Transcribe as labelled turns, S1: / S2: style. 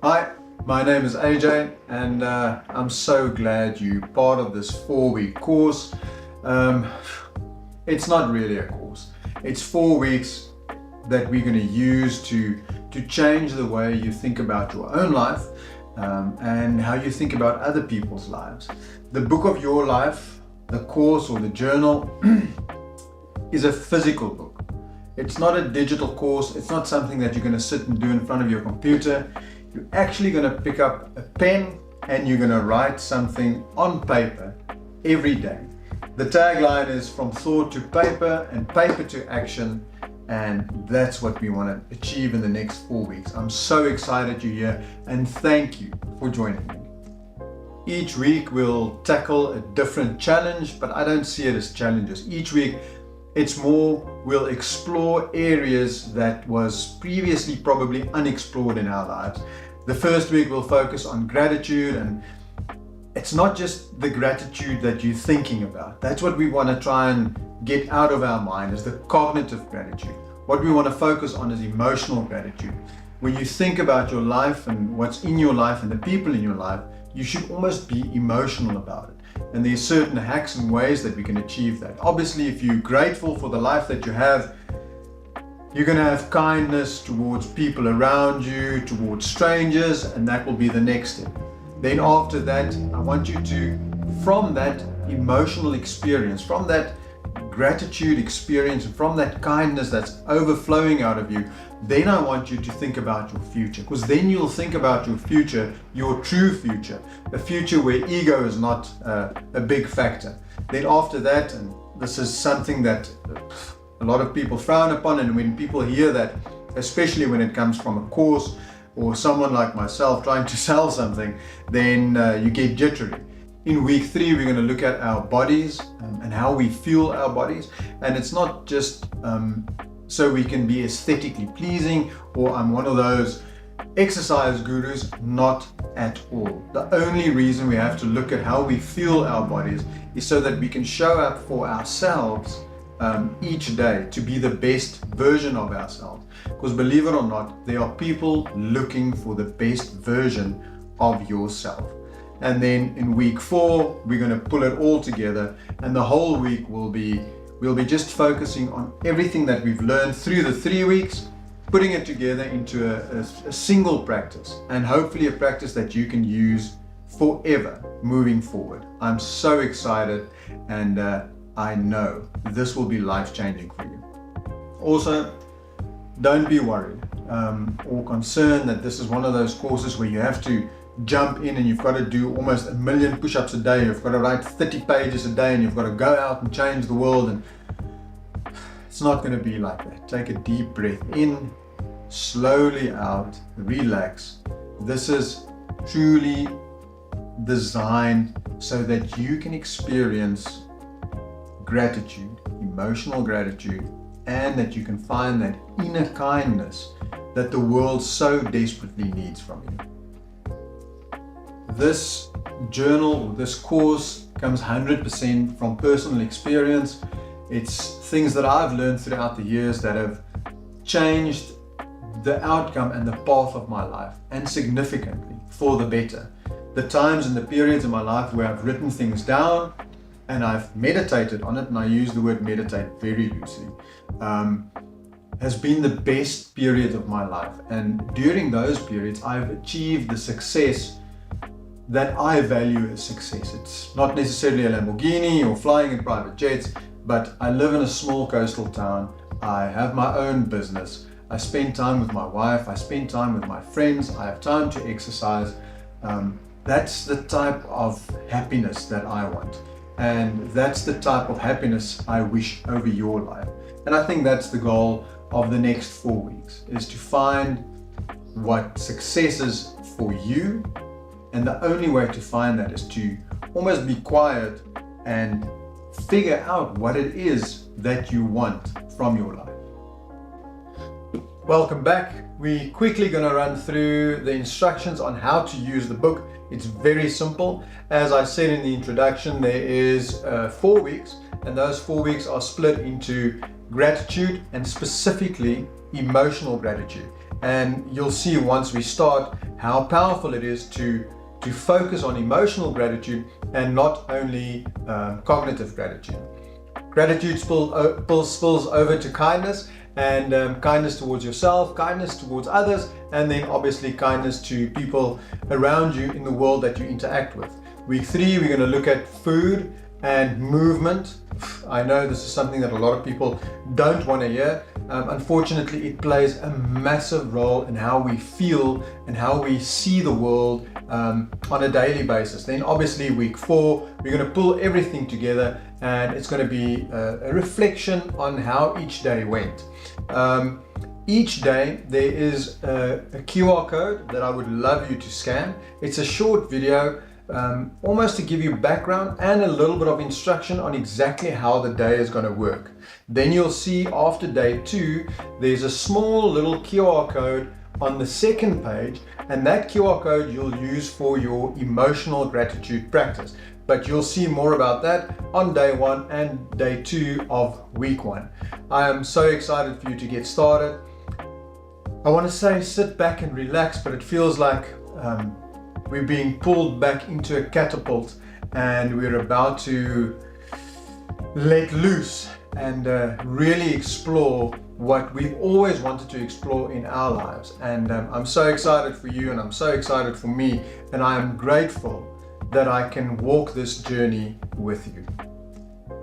S1: Hi, my name is AJ and I'm so glad you're part of this 4-week course. It's not really a course. It's 4 weeks that we're going to use to change the way you think about your own life and how you think about other people's lives. The book of your life, the course or the journal is a physical book. It's not a digital course. It's not something that you're going to sit and do in front of your computer. You're actually going to pick up a pen and you're going to write something on paper every day. The tagline is from thought to paper and paper to action, and that's what we want to achieve in the next 4 weeks. I'm so excited you're here and thank you for joining me. Each week we'll tackle a different challenge, but I don't see it as challenges. Each week it's more, we'll explore areas that was previously probably unexplored in our lives. The first week we'll focus on gratitude, and it's not just the gratitude that you're thinking about. That's what we want to try and get out of our mind, is the cognitive gratitude. What we want to focus on is emotional gratitude. When you think about your life and what's in your life and the people in your life, you should almost be emotional about it. And there's certain hacks and ways that we can achieve that. Obviously, if you're grateful for the life that you have, you're going to have kindness towards people around you, towards strangers, and that will be the next step. Then after that, I want you to, from that emotional experience, from that gratitude experience, and from that kindness that's overflowing out of you, then I want you to think about your future, because then you'll think about your future, your true future, a future where ego is not a big factor. Then after that, and this is something that a lot of people frown upon, and when people hear that, especially when it comes from a course or someone like myself trying to sell something, then you get jittery. In week 3, we're going to look at our bodies and how we fuel our bodies. And it's not just so we can be aesthetically pleasing, or I'm one of those exercise gurus, not at all. The only reason we have to look at how we fuel our bodies is so that we can show up for ourselves each day to be the best version of ourselves. Because believe it or not, there are people looking for the best version of yourself. And then in week 4, we're going to pull it all together, and the whole week we'll be just focusing on everything that we've learned through the 3 weeks, putting it together into a single practice, and hopefully a practice that you can use forever moving forward. I'm so excited, and I know this will be life-changing for you. Also, don't be worried or concerned that this is one of those courses where you have to jump in and you've got to do almost 1 million push-ups a day, you've got to write 30 pages a day, and you've got to go out and change the world. And it's not going to be like that. Take a deep breath in, slowly out, relax. This is truly designed so that you can experience gratitude, emotional gratitude, and that you can find that inner kindness that the world so desperately needs from you. This journal, this course, comes 100% from personal experience. It's things that I've learned throughout the years that have changed the outcome and the path of my life, and significantly for the better. The times and the periods in my life where I've written things down and I've meditated on it, and I use the word meditate very loosely, has been the best period of my life. And during those periods, I've achieved the success that I value as success. It's not necessarily a Lamborghini or flying in private jets, but I live in a small coastal town. I have my own business. I spend time with my wife. I spend time with my friends. I have time to exercise. That's the type of happiness that I want. And that's the type of happiness I wish over your life. And I think that's the goal of the next 4 weeks, is to find what success is for you. And the only way to find that is to almost be quiet and figure out what it is that you want from your life. Welcome back. We're quickly going to run through the instructions on how to use the book. It's very simple. As I said in the introduction, there is 4 weeks, and those 4 weeks are split into gratitude and specifically emotional gratitude. And you'll see once we start how powerful it is to focus on emotional gratitude and not only cognitive gratitude. Gratitude spills over to kindness, and kindness towards yourself, kindness towards others, and then obviously kindness to people around you in the world that you interact with. Week 3, we're going to look at food and movement. I know this is something that a lot of people don't want to hear. Unfortunately, it plays a massive role in how we feel and how we see the world on a daily basis. Then obviously week 4, we're going to pull everything together, and it's going to be a reflection on how each day went. Each day there is a QR code that I would love you to scan. It's a short video, almost to give you background and a little bit of instruction on exactly how the day is going to work. Then you'll see after day 2, there's a small little QR code on the second page, and that QR code you'll use for your emotional gratitude practice. But you'll see more about that on day 1 and day 2 of week 1. I am so excited for you to get started. I want to say sit back and relax, but it feels like we're being pulled back into a catapult, and we're about to let loose and really explore what we've always wanted to explore in our lives. And I'm so excited for you, and I'm so excited for me, and I am grateful that I can walk this journey with you.